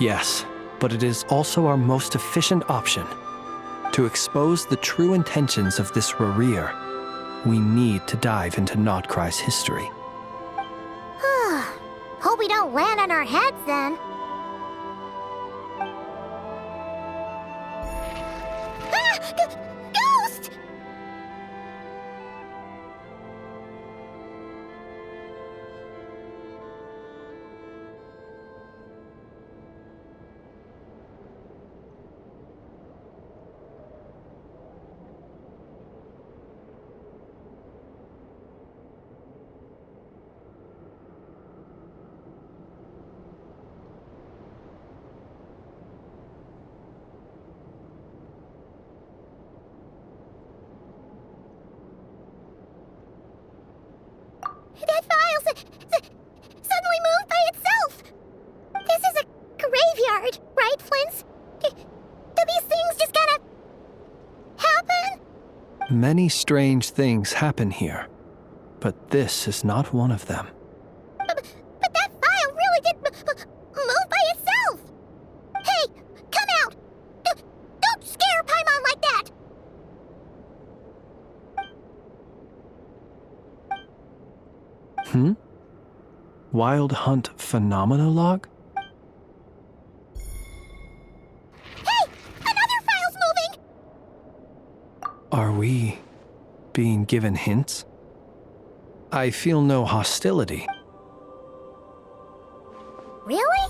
Yes, but it is also our most efficient option. To expose the true intentions of this Rarir, we need to dive into Nodcry's history. Hope we don't land on our heads then. Ghost! That file suddenly moved by itself! This is a graveyard, right, Flint? Do these things just gotta happen? Many strange things happen here, but this is not one of them. But that file really did move by itself! Hey, come out! Don't scare Paimon like that! Wild Hunt Phenomenologue? Hey! Another file's moving! Are we being given hints? I feel no hostility. Really?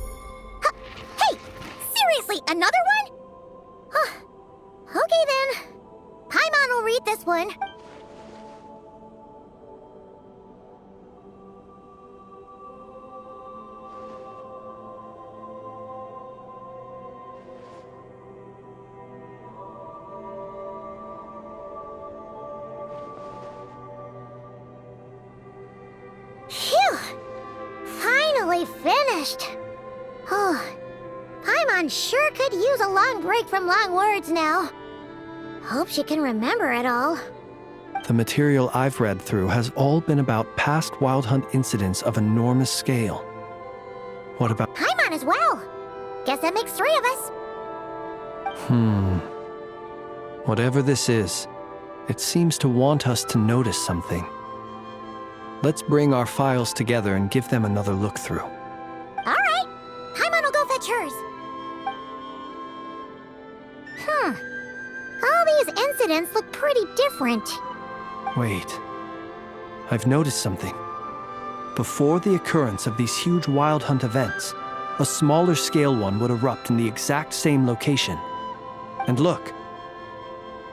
Hey! Seriously, another one? Okay then. Paimon will read this one. Phew! Finally finished. Oh, Paimon sure could use a long break from long words now. Hope she can remember it all. The material I've read through has all been about past Wild Hunt incidents of enormous scale. What about... Paimon as well. Guess that makes 3 of us. Whatever this is, it seems to want us to notice something. Let's bring our files together and give them another look through. All right. Paimon will go fetch hers. All these incidents look pretty different. Wait. I've noticed something. Before the occurrence of these huge Wild Hunt events, a smaller scale one would erupt in the exact same location. And look.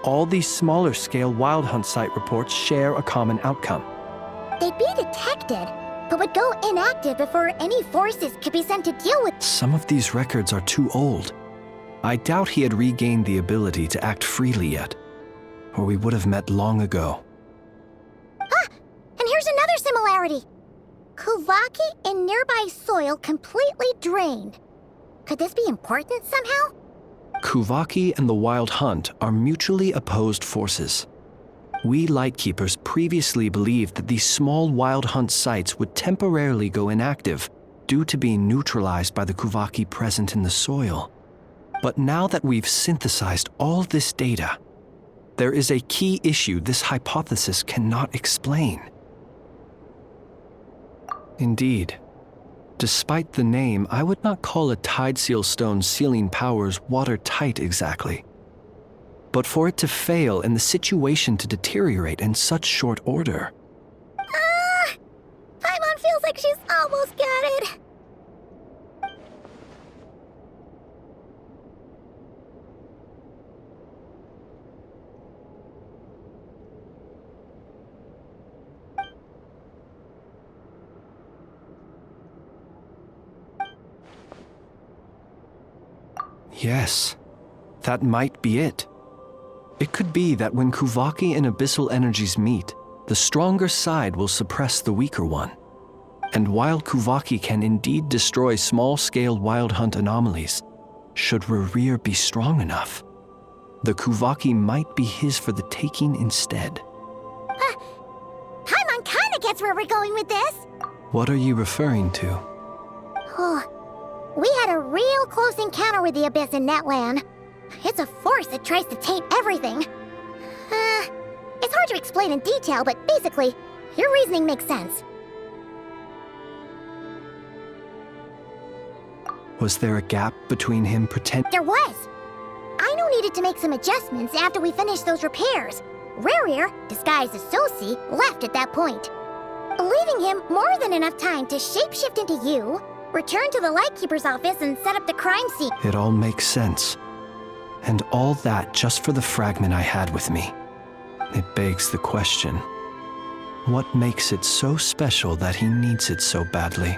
All these smaller scale Wild Hunt site reports share a common outcome. They'd be detected, but would go inactive before any forces could be sent to deal with. Some of these records are too old. I doubt he had regained the ability to act freely yet, or we would have met long ago. And here's another similarity. Kuvaki in nearby soil completely drained. Could this be important somehow? Kuvaki and the Wild Hunt are mutually opposed forces. We Lightkeepers previously believed that these small Wild Hunt sites would temporarily go inactive due to being neutralized by the Kuvaki present in the soil. But now that we've synthesized all this data, there is a key issue this hypothesis cannot explain. Indeed, despite the name, I would not call a Tideseal Stone's sealing powers watertight exactly. But for it to fail and the situation to deteriorate in such short order... Paimon feels like she's almost got it. Yes, that might be it. It could be that when Kuvaki and Abyssal energies meet, the stronger side will suppress the weaker one. And while Kuvaki can indeed destroy small-scale Wild Hunt anomalies, should Rarir be strong enough, the Kuvaki might be his for the taking instead. Paimon kinda gets where we're going with this. What are you referring to? Oh, We had a real close encounter with the Abyss in Netland. It's a force that tries to taint everything. It's hard to explain in detail, but basically, your reasoning makes sense. Was there a gap between him There was! Aino needed to make some adjustments after we finished those repairs. Rerir, disguised as Sosi, left at that point, leaving him more than enough time to shapeshift into you, return to the Lightkeeper's office, and set up the crime scene. It all makes sense. And all that just for the fragment I had with me. It begs the question, what makes it so special that he needs it so badly?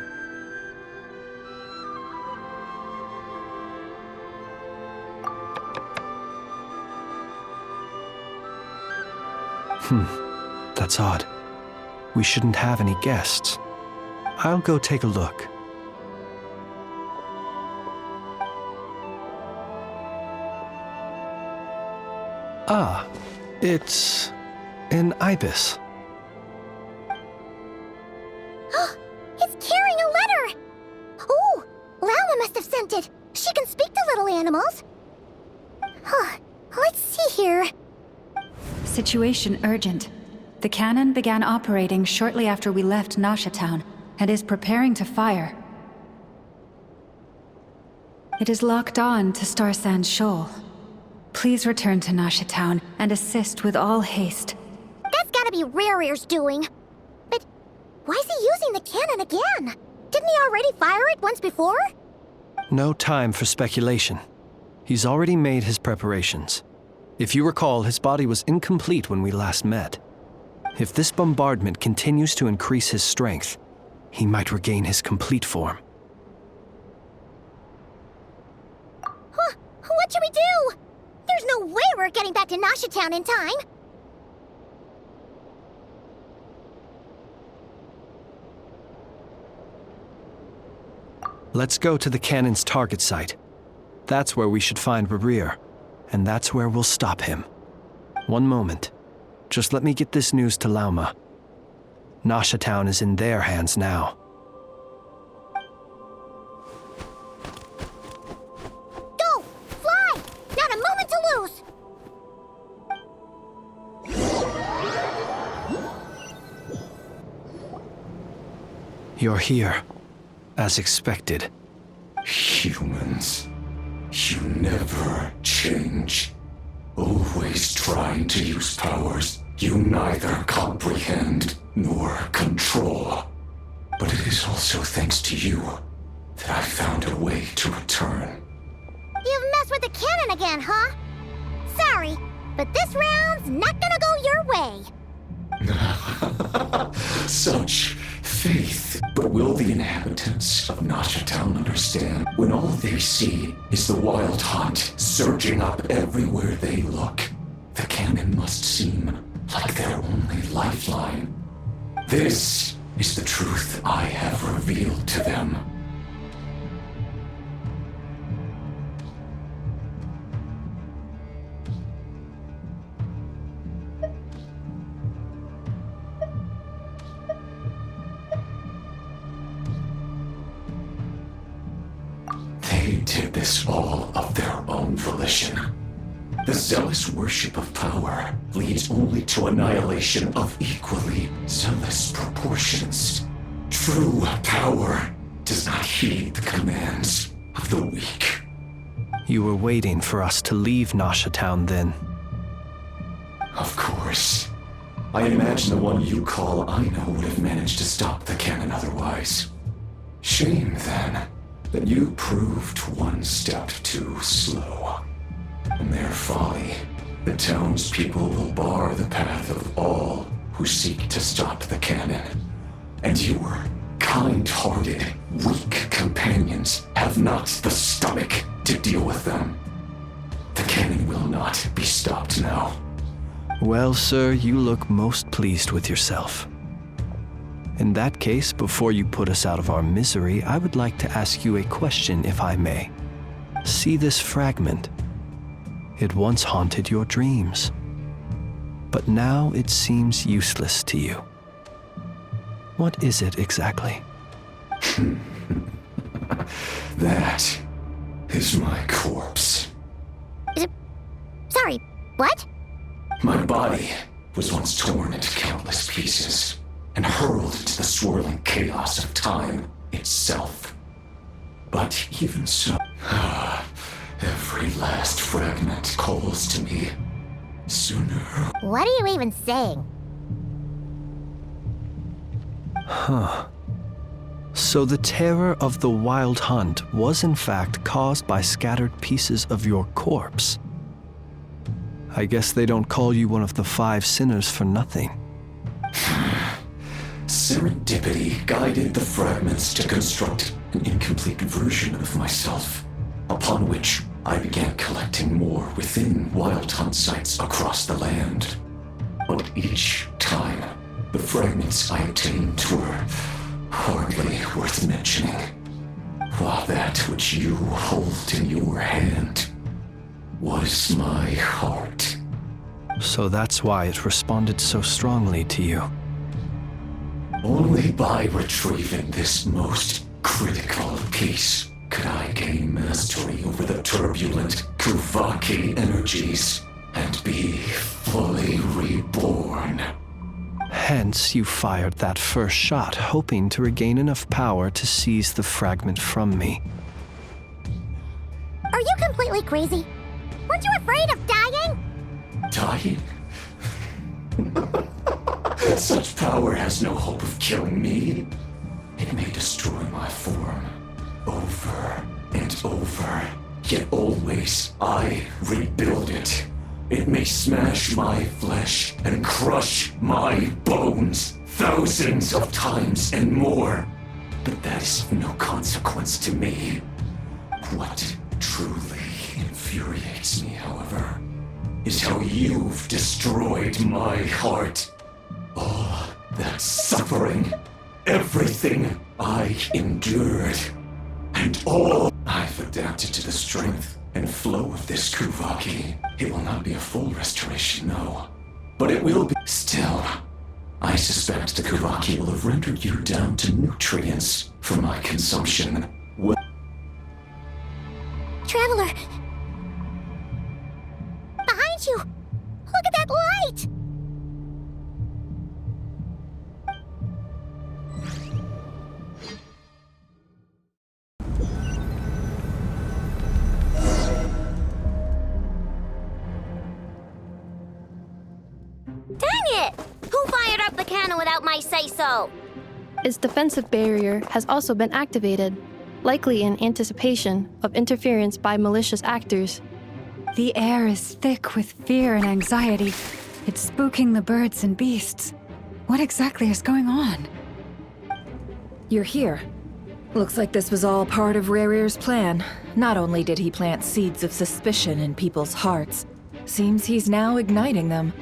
That's odd. We shouldn't have any guests. I'll go take a look. Ah, it's an ibis. It's carrying a letter! Oh, Lala must have sent it. She can speak to little animals. Let's see here. Situation urgent. The cannon began operating shortly after we left Nasha Town and is preparing to fire. It is locked on to Star Sand Shoal. Please return to Nasha Town and assist with all haste. That's gotta be Rerir's doing. But why is he using the cannon again? Didn't he already fire it once before? No time for speculation. He's already made his preparations. If you recall, his body was incomplete when we last met. If this bombardment continues to increase his strength, he might regain his complete form. What should we do? There's no way we're getting back to Nasha Town in time. Let's go to the cannon's target site. That's where we should find Rerir, and that's where we'll stop him. One moment. Just let me get this news to Lauma. Nasha Town is in their hands now. Go! Fly! Not a moment to lose! You're here, as expected. Humans, you never change. Always trying to use powers you neither comprehend nor control. But it is also thanks to you that I found a way to return. You've messed with the cannon again, huh? Sorry, but this round's not gonna go your way. Such faith. But will the inhabitants of Nasha Town understand when all they see is the wild hunt surging up everywhere they look? The cannon must seem like their only lifeline. This is the truth I have revealed to them. They did this all of their own volition. The zealous worship of power leads only to annihilation of equally zealous proportions. True power does not heed the commands of the weak. You were waiting for us to leave Nasha Town then. Of course. I imagine the one you call Aino would have managed to stop the cannon otherwise. Shame, then, that you proved one step too slow. In their folly, the townspeople will bar the path of all who seek to stop the cannon. And your kind-hearted, weak companions have not the stomach to deal with them. The cannon will not be stopped now. Well, sir, you look most pleased with yourself. In that case, before you put us out of our misery, I would like to ask you a question, if I may. See this fragment? It once haunted your dreams, but now it seems useless to you. What is it exactly? That is my corpse. Sorry, what? My body was once torn into countless pieces and hurled into the swirling chaos of time itself. But even so, every last fragment calls to me. Sooner. What are you even saying? So the terror of the Wild Hunt was in fact caused by scattered pieces of your corpse. I guess they don't call you one of the 5 sinners for nothing. Serendipity guided the fragments to construct an incomplete version of myself, upon which I began collecting more within Wild Hunt sites across the land. But each time, the fragments I obtained were hardly worth mentioning, while that which you hold in your hand was my heart. So that's why it responded so strongly to you. Only by retrieving this most critical piece could I gain mastery over the turbulent Kuvaki energies and be fully reborn. Hence, you fired that first shot, hoping to regain enough power to seize the fragment from me. Are you completely crazy? Weren't you afraid of dying? Dying? Such power has no hope of killing me. It may destroy my form over and over, yet always I rebuild it. It may smash my flesh and crush my bones thousands of times and more, but that is of no consequence to me. What truly infuriates me, however, is how you've destroyed my heart. All that suffering, everything I endured, and all I've adapted to the strength and flow of this Kuvaki. It will not be a full restoration, no. But it will be. Still, I suspect the Kuvaki will have rendered you down to nutrients for my consumption. Traveler! Behind you! Look at that light! Dang it! Who fired up the cannon without my say-so? Its defensive barrier has also been activated, likely in anticipation of interference by malicious actors. The air is thick with fear and anxiety. It's spooking the birds and beasts. What exactly is going on? You're here. Looks like this was all part of Rarir's plan. Not only did he plant seeds of suspicion in people's hearts, seems he's now igniting them.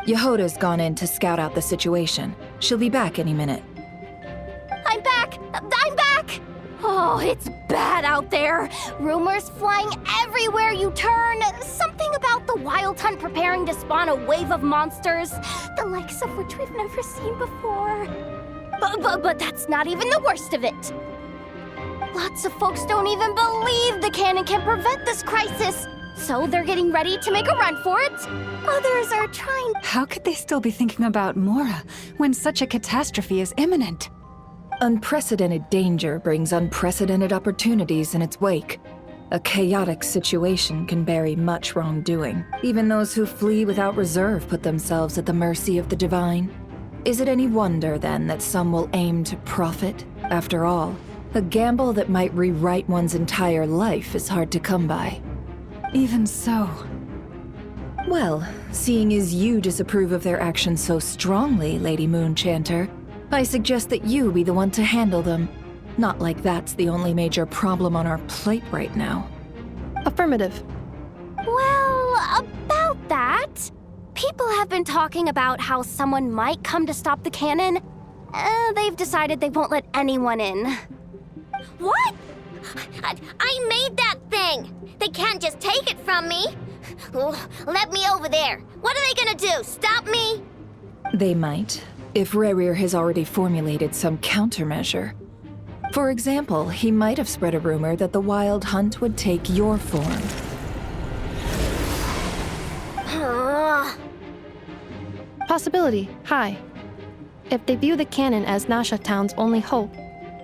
Yehoda's gone in to scout out the situation. She'll be back any minute. I'm back! I'm back! Oh, it's bad out there. Rumors flying everywhere you turn. Something about the Wild Hunt preparing to spawn a wave of monsters, the likes of which we've never seen before. But that's not even the worst of it. Lots of folks don't even believe the cannon can prevent this crisis, so they're getting ready to make a run for it. Others are trying. How could they still be thinking about Mora when such a catastrophe is imminent? Unprecedented danger brings unprecedented opportunities in its wake. A chaotic situation can bury much wrongdoing. Even those who flee without reserve put themselves at the mercy of the divine. Is it any wonder, then, that some will aim to profit? After all, a gamble that might rewrite one's entire life is hard to come by. Even so. Well, seeing as you disapprove of their actions so strongly, Lady Moonchanter, I suggest that you be the one to handle them. Not like that's the only major problem on our plate right now. Affirmative. Well, about that, people have been talking about how someone might come to stop the cannon. They've decided they won't let anyone in. What? I made that thing! They can't just take it from me! Oh, let me over there! What are they gonna do, stop me? They might, if Rarir has already formulated some countermeasure. For example, he might have spread a rumor that the Wild Hunt would take your form. Possibility, high. If they view the cannon as Nasha Town's only hope,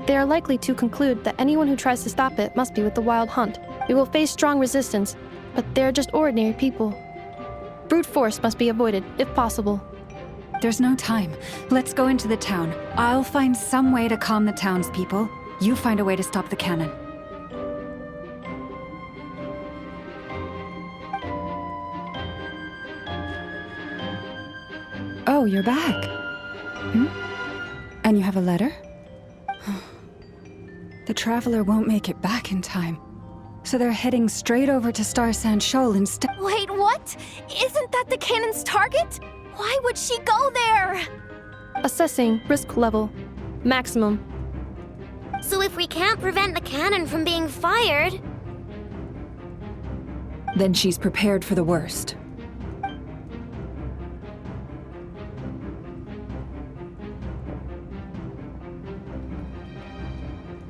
they are likely to conclude that anyone who tries to stop it must be with the Wild Hunt. We will face strong resistance, but they're just ordinary people. Brute force must be avoided, if possible. There's no time. Let's go into the town. I'll find some way to calm the townspeople. You find a way to stop the cannon. Oh, you're back. And you have a letter? The Traveler won't make it back in time. So they're heading straight over to Star Sand Shoal instead. Wait, what? Isn't that the cannon's target? Why would she go there? Assessing risk level. Maximum. So if we can't prevent the cannon from being fired... Then she's prepared for the worst.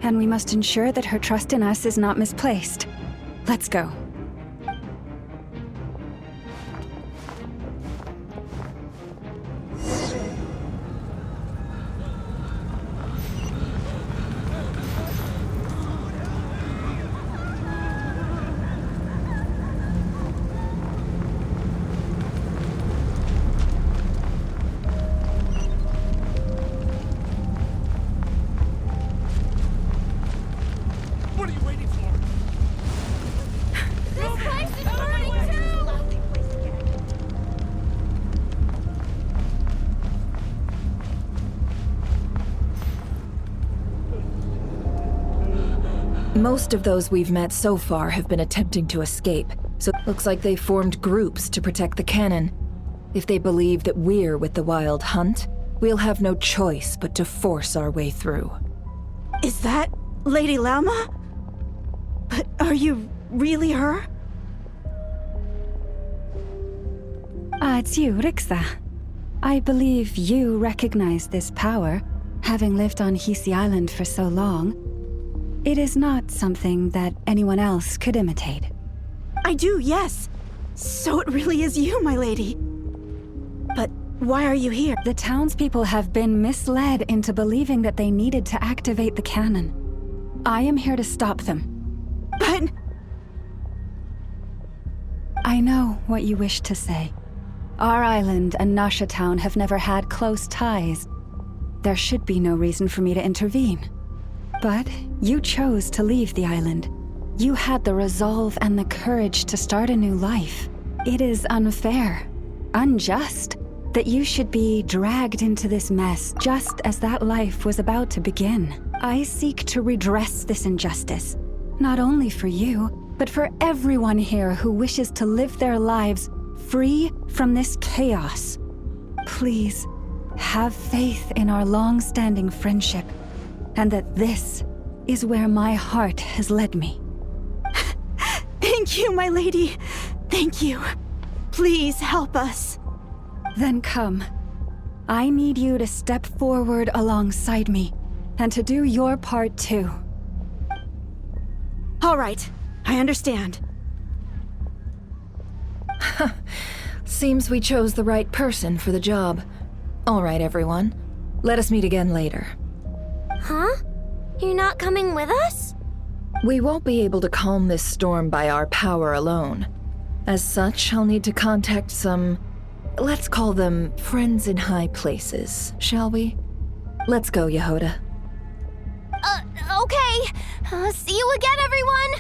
And we must ensure that her trust in us is not misplaced. Let's go. What are you waiting for? This place is burning too! Most of those we've met so far have been attempting to escape, so it looks like they formed groups to protect the cannon. If they believe that we're with the Wild Hunt, we'll have no choice but to force our way through. Is that Lady Lauma? But are you really her? It's you, Rixa. I believe you recognize this power, having lived on Hisi Island for so long. It is not something that anyone else could imitate. I do, yes. So it really is you, my lady. But why are you here? The townspeople have been misled into believing that they needed to activate the cannon. I am here to stop them. But... I know what you wish to say. Our island and Nasha Town have never had close ties. There should be no reason for me to intervene. But you chose to leave the island. You had the resolve and the courage to start a new life. It is unfair, unjust, that you should be dragged into this mess just as that life was about to begin. I seek to redress this injustice, not only for you, but for everyone here who wishes to live their lives free from this chaos. Please, have faith in our long-standing friendship, and that this is where my heart has led me. Thank you, my lady. Thank you. Please help us. Then come. I need you to step forward alongside me, and to do your part too. All right, I understand. Seems we chose the right person for the job. All right, everyone. Let us meet again later. Huh? You're not coming with us? We won't be able to calm this storm by our power alone. As such, I'll need to contact some... let's call them friends in high places, shall we? Let's go, Yehoda. Okay. See you again, everyone!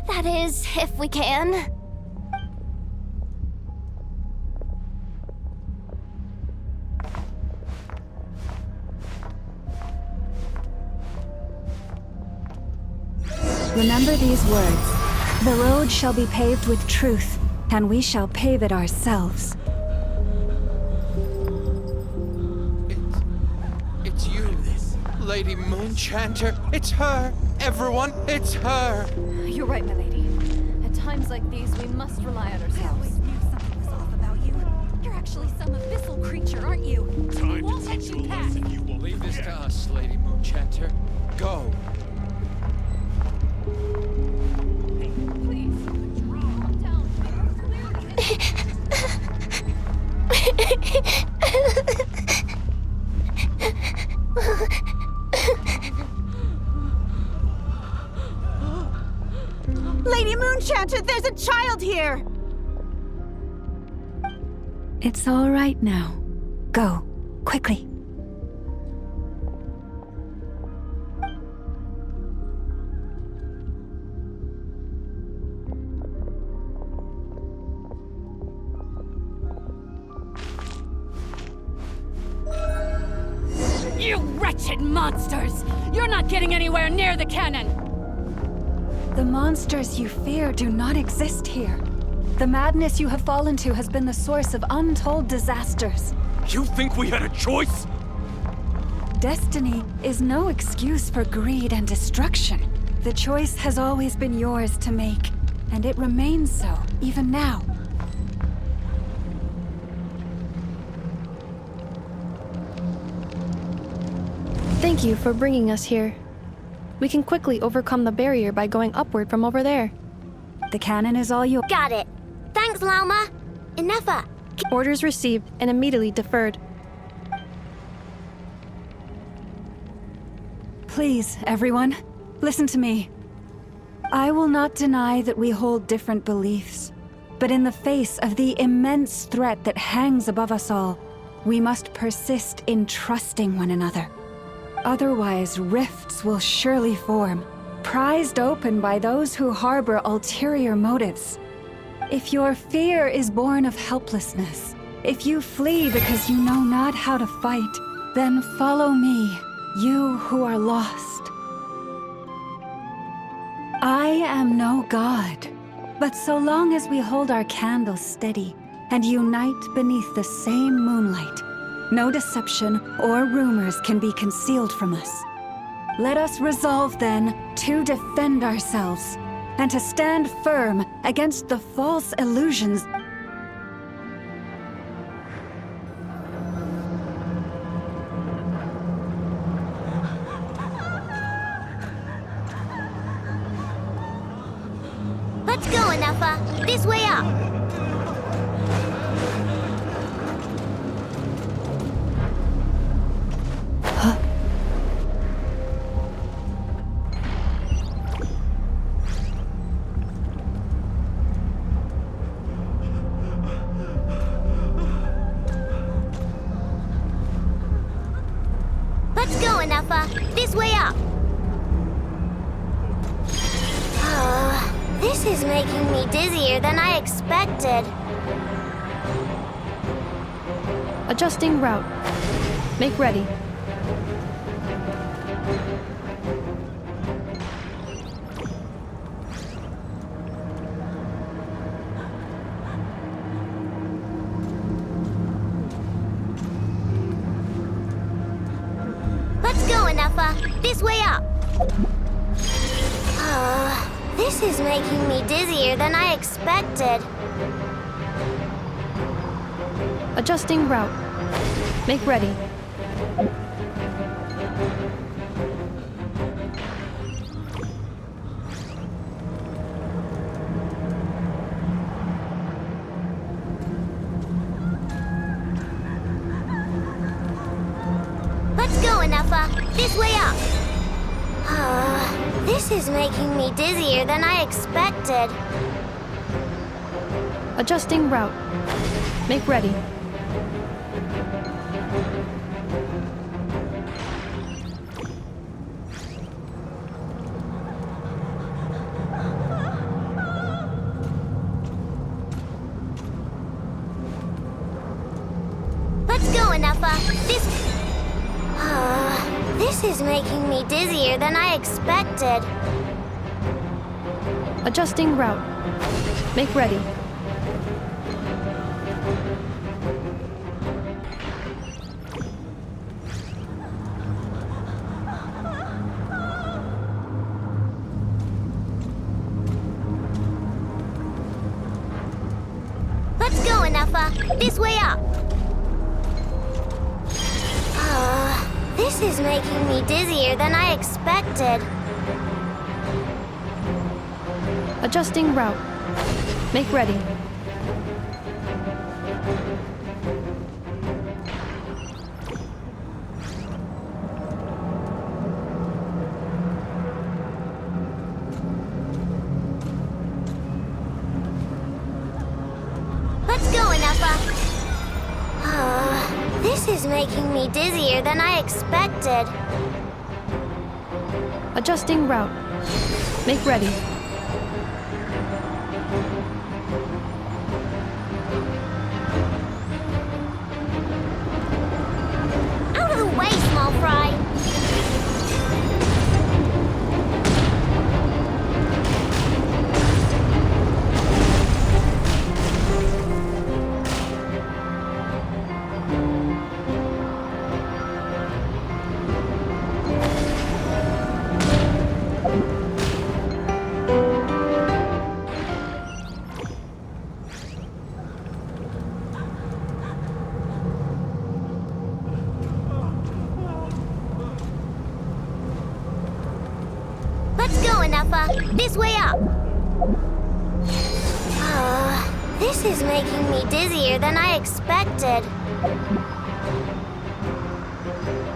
That is, if we can. Remember these words. The road shall be paved with truth, and we shall pave it ourselves. It's you, Lady Moonchanter. It's her. Everyone, it's her. You're right, my lady. At times like these, we must rely on ourselves. I always knew something was off about you. You're actually some abyssal creature, aren't you? Time We won't to let teach you you a pass. lesson you will leave this to us, Lady Moonchanter. go. Please, calm down. Lady Moonchanter, there's a child here! It's all right now. Go, quickly. You wretched monsters! You're not getting anywhere near the cannon! The monsters you fear do not exist here. The madness you have fallen to has been the source of untold disasters. You think we had a choice? Destiny is no excuse for greed and destruction. The choice has always been yours to make, and it remains so, even now. Thank you for bringing us here. We can quickly overcome the barrier by going upward from over there. The cannon is all yours. Got it. Thanks, Loma. Enough. Orders received and immediately deferred. Please, everyone, listen to me. I will not deny that we hold different beliefs, but in the face of the immense threat that hangs above us all, we must persist in trusting one another. Otherwise, rifts will surely form, prized open by those who harbor ulterior motives. If your fear is born of helplessness, if you flee because you know not how to fight, then follow me, you who are lost. I am no god, but so long as we hold our candles steady and unite beneath the same moonlight, no deception or rumors can be concealed from us. Let us resolve then to defend ourselves and to stand firm against the false illusions. Let's go, Anafa. This way up. Let's go, Anafa. This way up. This is making me dizzier than I expected. Adjusting route. Make ready. Let's go, Anafa. This way up. This is making me dizzier than I expected. Adjusting route. Make ready. Let's go, Anafa. This way up. This is making me dizzier than I expected. Adjusting route. Make ready. Let's go, Anafa. This is making me dizzier than I expected. Adjusting route. Make ready. Let's go, Anafa. This way up. This is making me dizzier than I expected. Adjusting route. Make ready. Let's go, Enougha. This is making me dizzier than I expected. Adjusting route. Make ready. Out of the way, small fry. Let's go, Enougha. This way up. This is making me dizzier than I expected.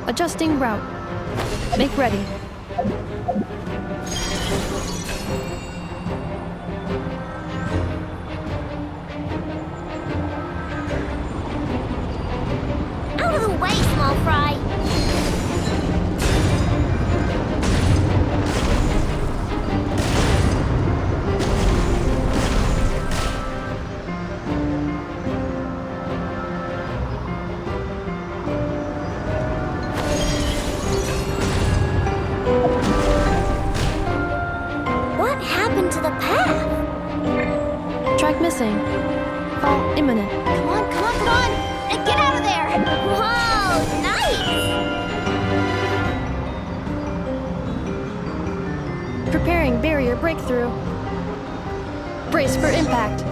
Adjusting route. Make ready. Out of the way, small fry. What happened to the path? Track missing. Fall imminent. Come on, come on, come on! And get out of there! Whoa, nice! Preparing barrier breakthrough. Brace for impact.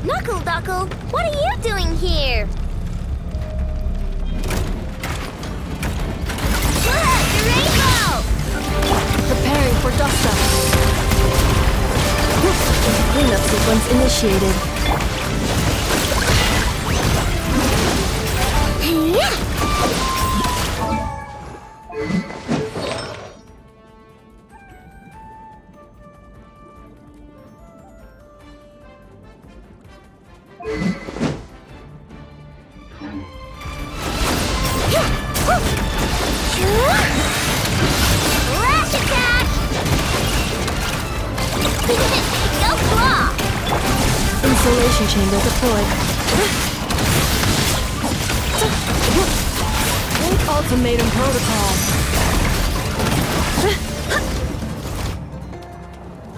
Knuckle Duckle, what are you doing here? Look, the rainbow! Preparing for dust up. Cleanup sequence initiated. Lash attack! Go claw! Insulation chamber deployed. Ultimatum protocol.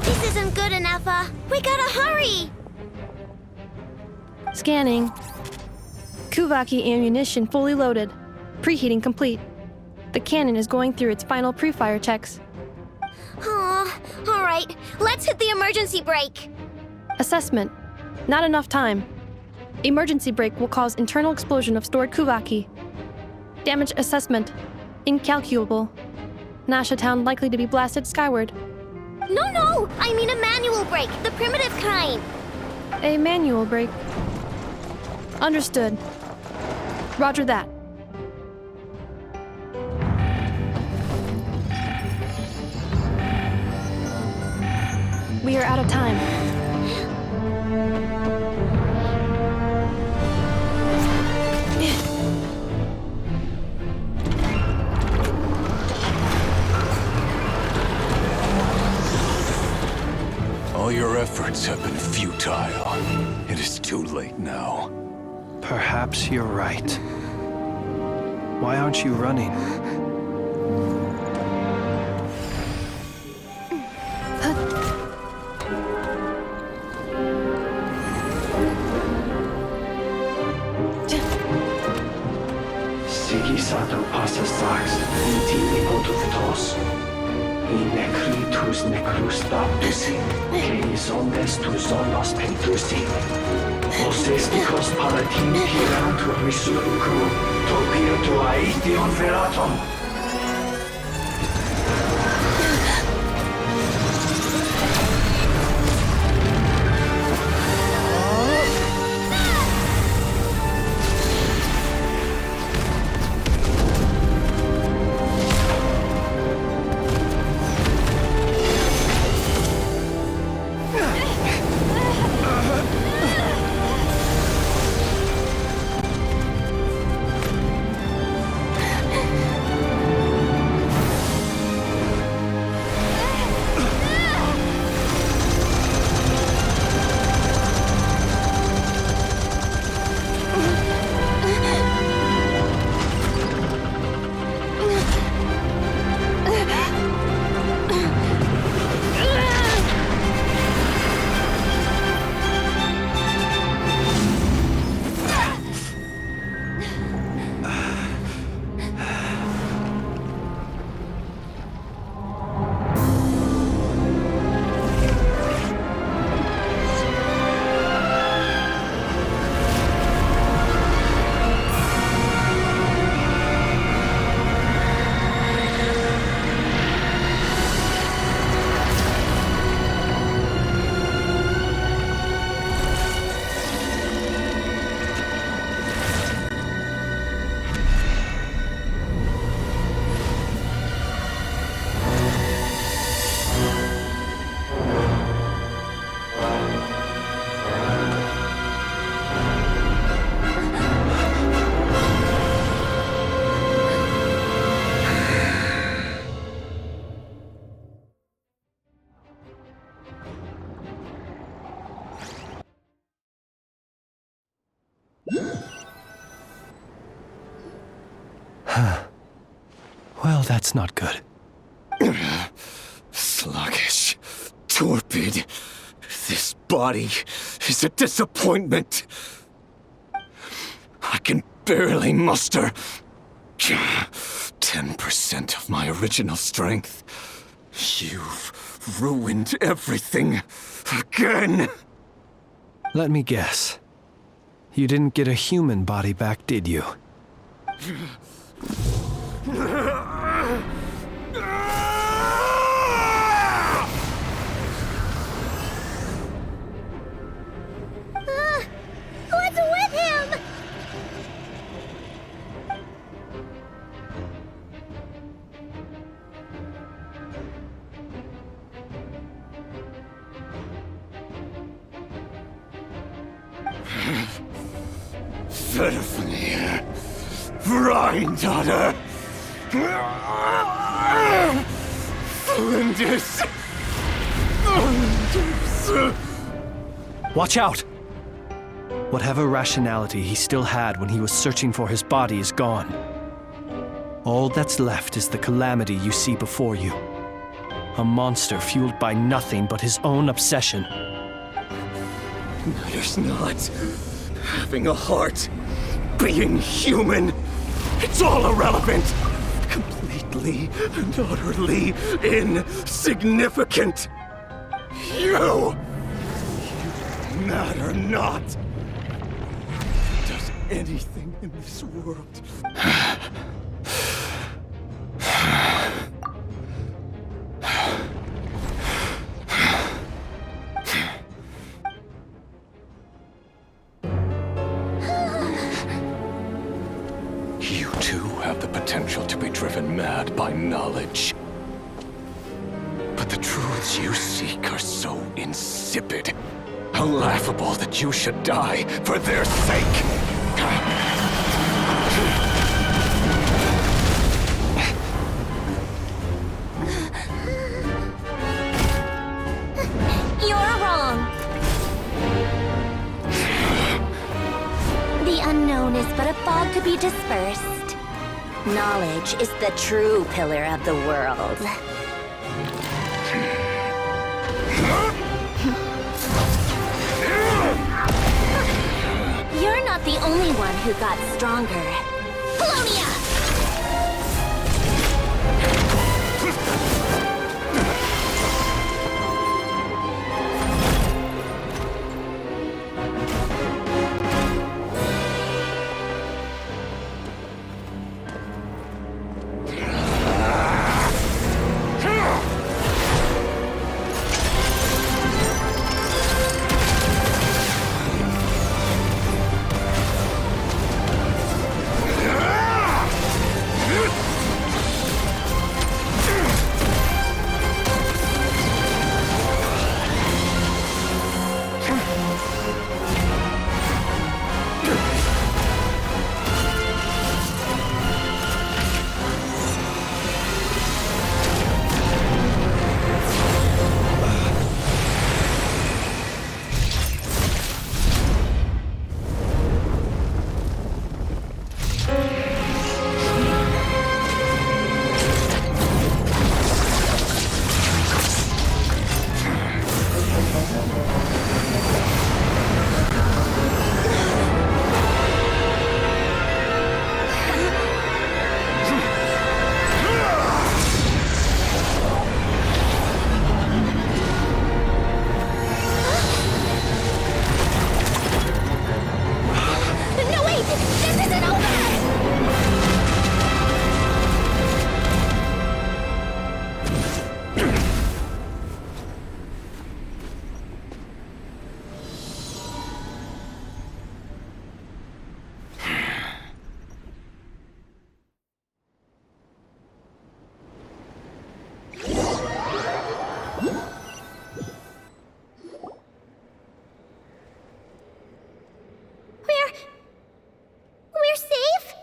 This isn't good, Enougha. We gotta hurry! Scanning. Kuvaki ammunition fully loaded. Preheating complete. The cannon is going through its final pre-fire checks. Aw, alright. Let's hit the emergency brake. Assessment. Not enough time. Emergency brake will cause internal explosion of stored Kuvaki. Damage assessment. Incalculable. Nasha Town likely to be blasted skyward. No! I mean a manual brake, the primitive kind. A manual brake. Understood. Roger that. We are out of time. All your efforts have been futile. It is too late now. Perhaps you're right. Why aren't you running? Sigisato passa sax, intimi potutos. In necritus necrus baptisi, que ondes tu zonos pentusi. Osesticos palatin pirantur resurrucru, topirtu aetion veraton. Well, that's not good. Sluggish. Torpid. This body is a disappointment. I can barely muster 10% of my original strength. You've ruined everything again. Let me guess. You didn't get a human body back, did you? What's with him? Verfnir. Rheindaughter. Flinders. Watch out! Whatever rationality he still had when he was searching for his body is gone. All that's left is the calamity you see before you. A monster fueled by nothing but his own obsession. Matters not. Having a heart. Being human. It's all irrelevant. Completely and utterly insignificant. You matter not. Does anything in this world. You too have the potential to be driven mad by knowledge. But the truths you seek are so insipid, how laughable that you should die for their sake. You're wrong. The unknown is but a fog to be dispersed. Knowledge is the true pillar of the world. You're not the only one who got stronger. Polonia! We're safe?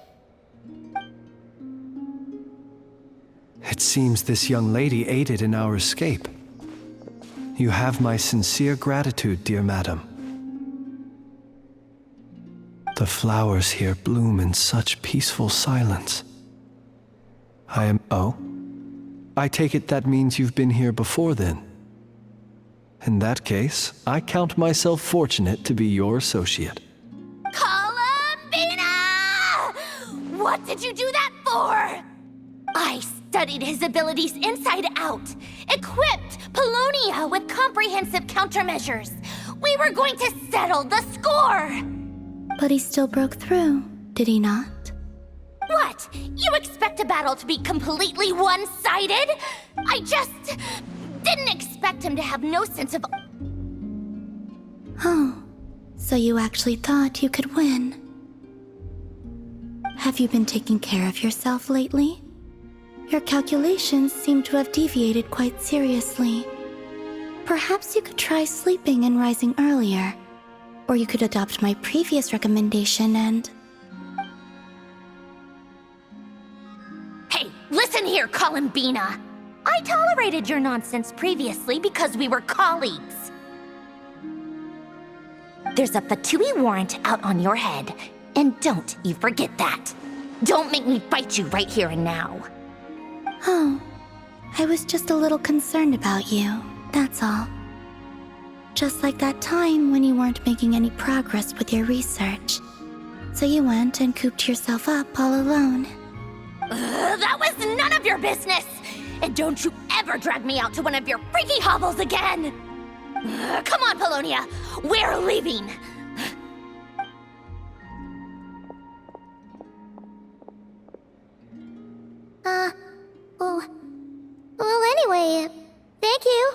It seems this young lady aided in our escape. You have my sincere gratitude, dear madam. The flowers here bloom in such peaceful silence. Oh? I take it that means you've been here before then. In that case, I count myself fortunate to be your associate. Columbina! What did you do that for? I studied his abilities inside out, equipped Polonia with comprehensive countermeasures. We were going to settle the score! But he still broke through, did he not? What? You expect a battle to be completely one-sided? I just didn't expect him to have no sense of... Oh, so you actually thought you could win. Have you been taking care of yourself lately? Your calculations seem to have deviated quite seriously. Perhaps you could try sleeping and rising earlier. Or you could adopt my previous recommendation and... Hey, listen here, Columbina! I tolerated your nonsense previously because we were colleagues. There's a Fatui warrant out on your head, and don't you forget that. Don't make me fight you right here and now. Oh, I was just a little concerned about you, that's all. Just like that time when you weren't making any progress with your research. So you went and cooped yourself up all alone. That was none of your business! And don't you ever drag me out to one of your freaky hovels again! Come on, Polonia! We're leaving! Well, anyway, thank you.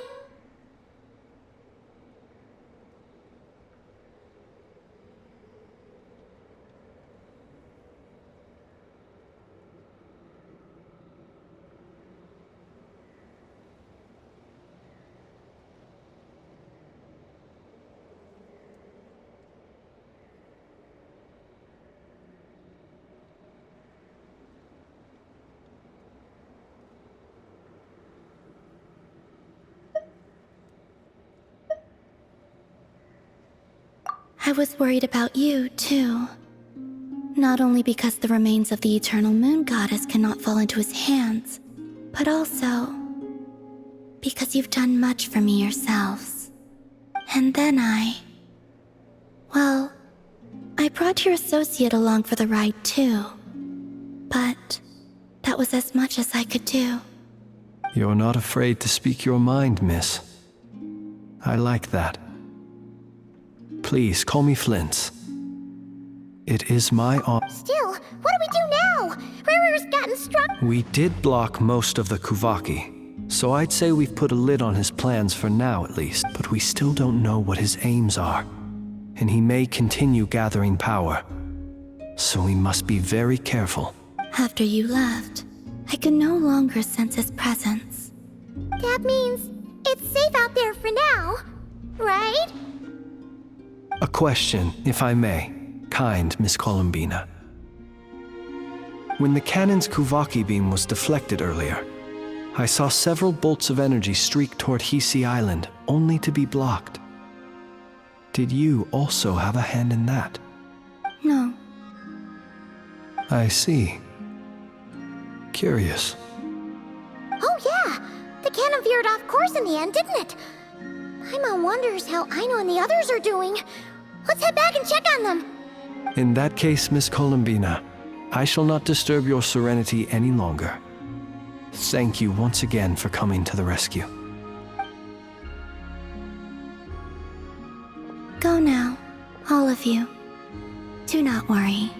I was worried about you, too. Not only because the remains of the eternal moon goddess cannot fall into his hands, but also because you've done much for me yourselves. And then well, I brought your associate along for the ride too. But that was as much as I could do. You're not afraid to speak your mind, miss. I like that. Please, call me Flint's. It is my honor. Still, what do we do now? Riri's gotten strong. We did block most of the Kuvaki, so I'd say we've put a lid on his plans for now at least, but we still don't know what his aims are, and he may continue gathering power. So we must be very careful. After you left, I could no longer sense his presence. That means it's safe out there for now, right? A question, if I may, kind Miss Columbina. When the cannon's Kuvaki beam was deflected earlier, I saw several bolts of energy streak toward Hisi Island, only to be blocked. Did you also have a hand in that? No. I see. Curious. Oh yeah! The cannon veered off course in the end, didn't it? Paimon wonders how Aino and the others are doing. Let's head back and check on them. In that case, Miss Columbina, I shall not disturb your serenity any longer. Thank you once again for coming to the rescue. Go now, all of you. Do not worry.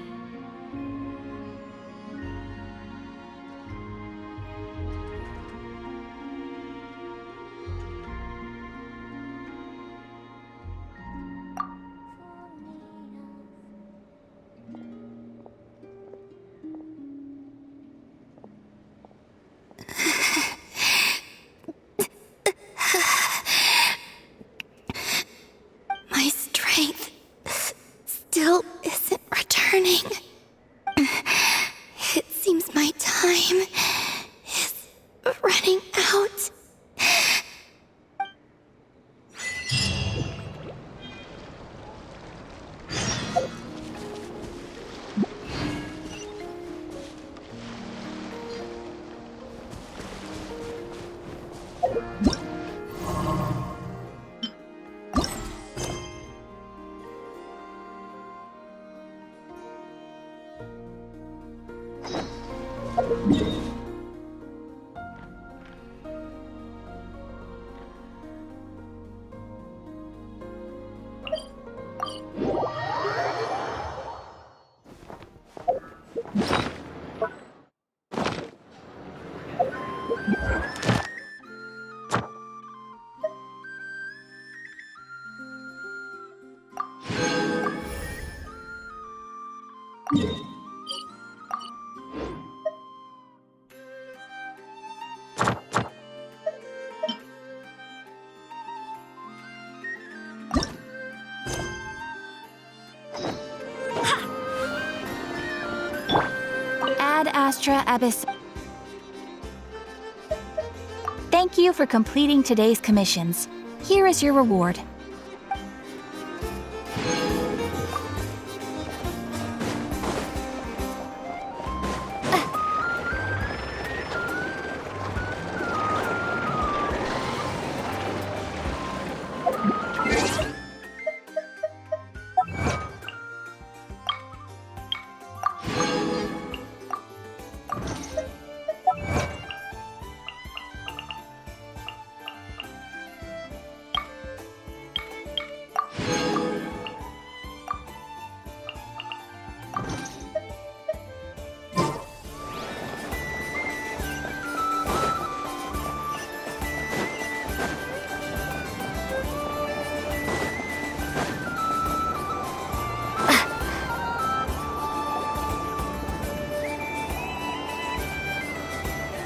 My strength still isn't returning. It seems my time is running out. Ad Astra Abyss. Thank you for completing today's commissions. Here is your reward.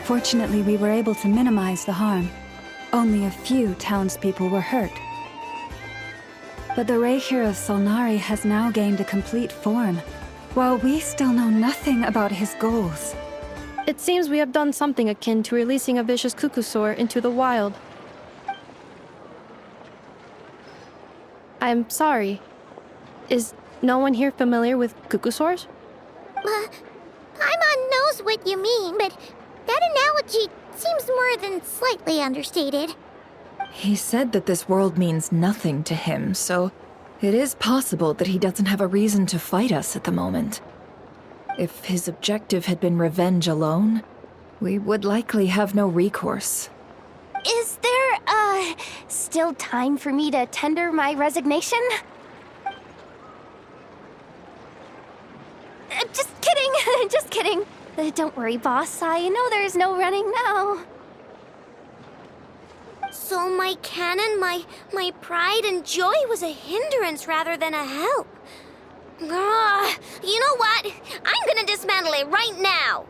Fortunately, we were able to minimize the harm. Only a few townspeople were hurt. But the Reikir of Solnari has now gained a complete form, while we still know nothing about his goals. It seems we have done something akin to releasing a vicious Kukusaur into the wild. I'm sorry. Is no one here familiar with Kukusaurs? Paimon knows what you mean, but that analogy seems more than slightly understated. He said that this world means nothing to him, so it is possible that he doesn't have a reason to fight us at the moment. If his objective had been revenge alone, we would likely have no recourse. Is there, still time for me to tender my resignation? Just kidding, just kidding. Don't worry, boss. I know there's no running now. So my cannon, my pride and joy was a hindrance rather than a help. You know what? I'm gonna dismantle it right now.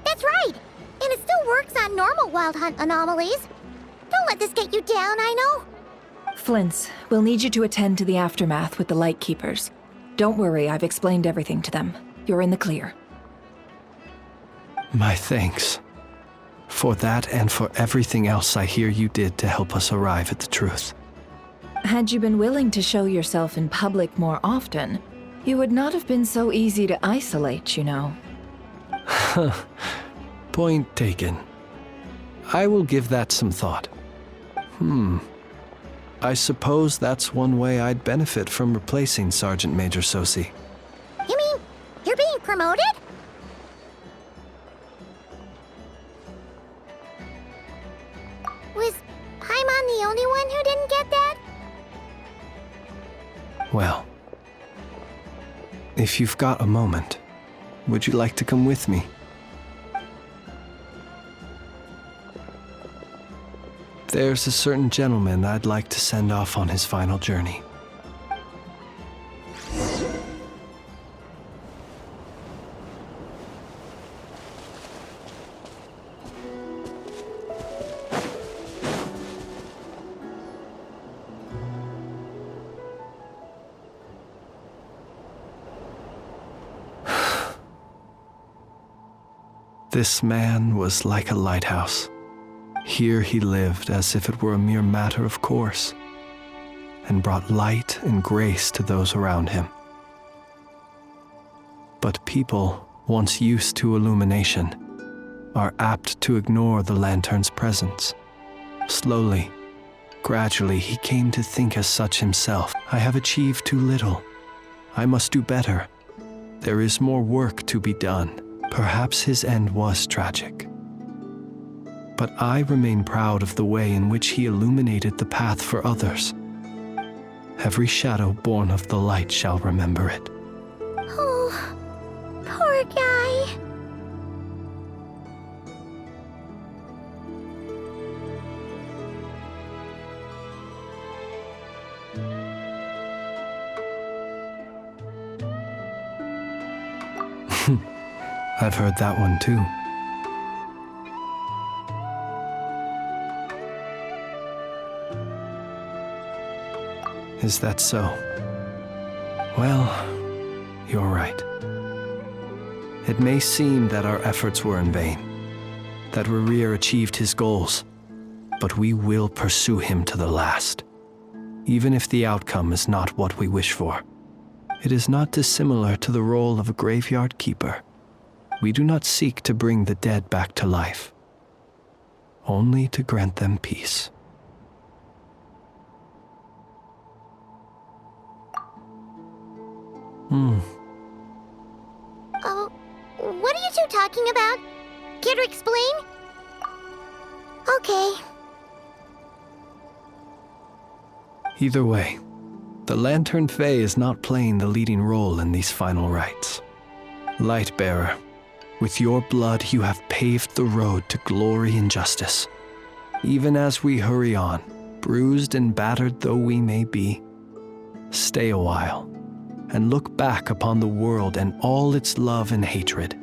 That's right! And it still works on normal Wild Hunt anomalies. Don't let this get you down, I know. Flint's, we'll need you to attend to the aftermath with the Lightkeepers. Don't worry, I've explained everything to them. You're in the clear. My thanks. For that and for everything else I hear you did to help us arrive at the truth. Had you been willing to show yourself in public more often, you would not have been so easy to isolate, you know. Point taken. I will give that some thought. I suppose that's one way I'd benefit from replacing Sergeant Major Sosi. You mean you're being promoted? Was Paimon the only one who didn't get that? Well, if you've got a moment, would you like to come with me? There's a certain gentleman I'd like to send off on his final journey. This man was like a lighthouse. Here he lived as if it were a mere matter of course, and brought light and grace to those around him. But people, once used to illumination, are apt to ignore the lantern's presence. Slowly, gradually, he came to think as such himself. I have achieved too little. I must do better. There is more work to be done. Perhaps his end was tragic. But I remain proud of the way in which he illuminated the path for others. Every shadow born of the light shall remember it. Oh, poor guy. I've heard that one too. Is that so? Well, you're right. It may seem that our efforts were in vain, that Rerir achieved his goals, but we will pursue him to the last, even if the outcome is not what we wish for. It is not dissimilar to the role of a graveyard keeper. We do not seek to bring the dead back to life, only to grant them peace. Oh, what are you two talking about? Care to explain? Okay. Either way, the Lantern Fae is not playing the leading role in these final rites. Lightbearer, with your blood you have paved the road to glory and justice. Even as we hurry on, bruised and battered though we may be, stay a while and look back upon the world and all its love and hatred,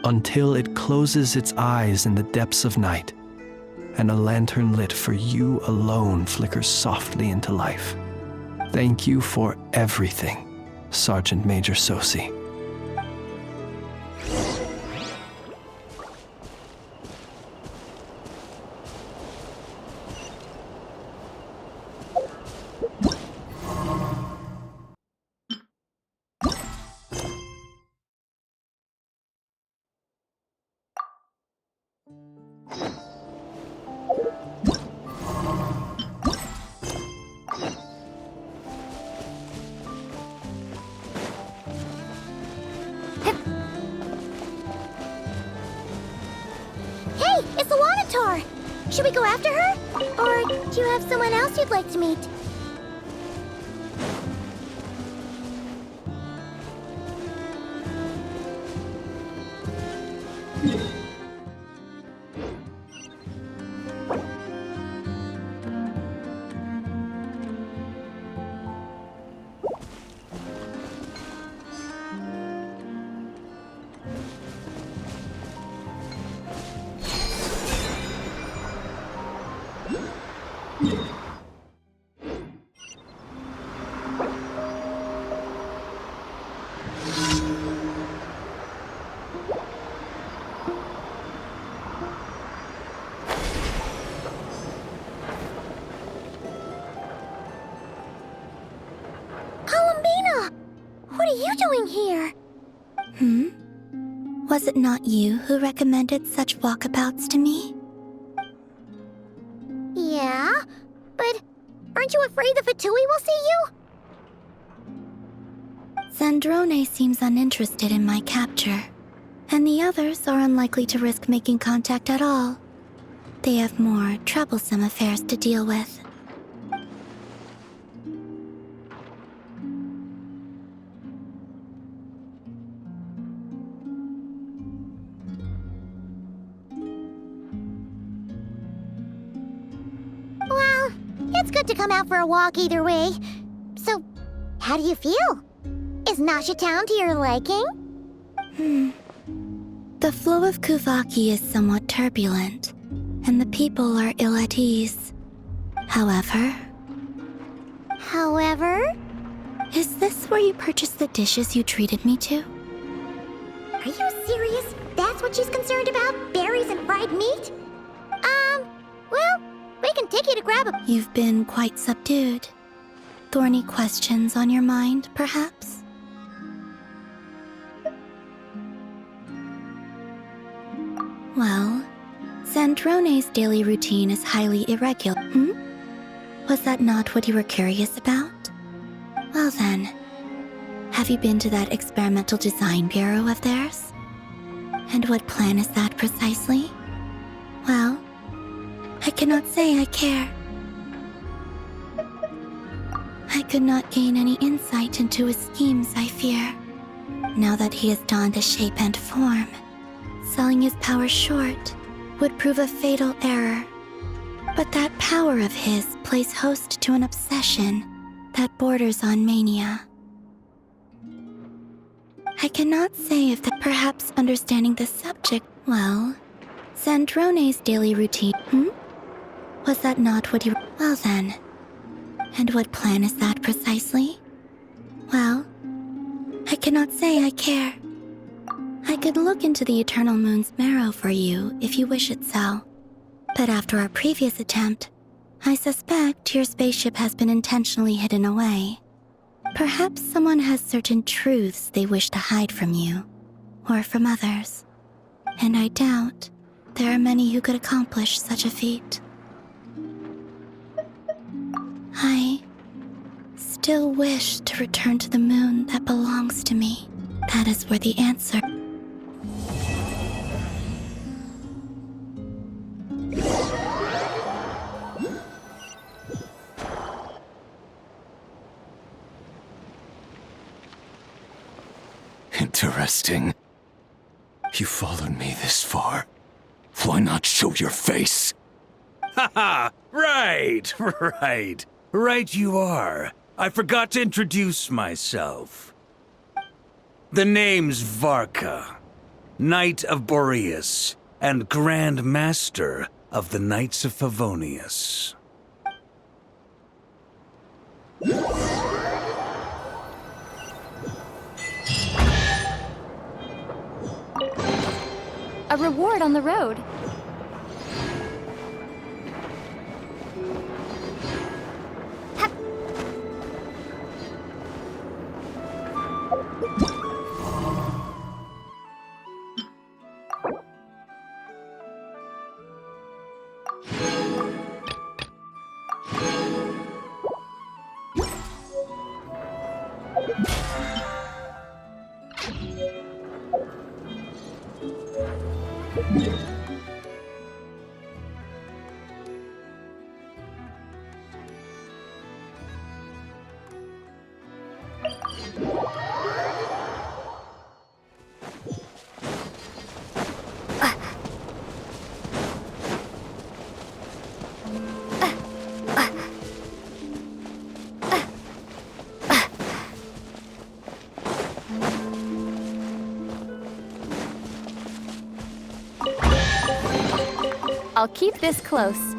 until it closes its eyes in the depths of night, and a lantern lit for you alone flickers softly into life. Thank you for everything, Sergeant Major Sosi. Hey, it's the Wanator! Should we go after her? Or do you have someone else you'd like to meet? Columbina! What are you doing here? Was it not you who recommended such walkabouts to me? Yeah, but aren't you afraid the Fatui will see you? Zandrone seems uninterested in my capture, and the others are unlikely to risk making contact at all. They have more troublesome affairs to deal with. Well, it's good to come out for a walk either way. So, how do you feel? Is Nasha Town to your liking? The flow of Kuvaki is somewhat turbulent, and the people are ill at ease. However, is this where you purchased the dishes you treated me to? Are you serious? That's what she's concerned about? Berries and fried meat? Well, we can take you to grab a... You've been quite subdued. Thorny questions on your mind, perhaps? Well, Zandrone's daily routine is highly irregular. Was that not what you were curious about? Well then, have you been to that experimental design bureau of theirs? And what plan is that precisely? Well, I cannot say I care. I could not gain any insight into his schemes, I fear. Now that he has donned the shape and form, selling his power short would prove a fatal error. But that power of his plays host to an obsession that borders on mania. I cannot say if that perhaps understanding the subject well. Zandrone's daily routine, Was that not what you... Well then. And what plan is that precisely? Well, I cannot say I care. I could look into the Eternal Moon's marrow for you if you wish it so. But after our previous attempt, I suspect your spaceship has been intentionally hidden away. Perhaps someone has certain truths they wish to hide from you, or from others. And I doubt there are many who could accomplish such a feat. I still wish to return to the moon that belongs to me. That is where the answer... Interesting. You followed me this far. Why not show your face? Haha! Right, right. Right you are. I forgot to introduce myself. The name's Varka, Knight of Boreas, and Grand Master of the Knights of Favonius. A reward on the road. I'll keep this close.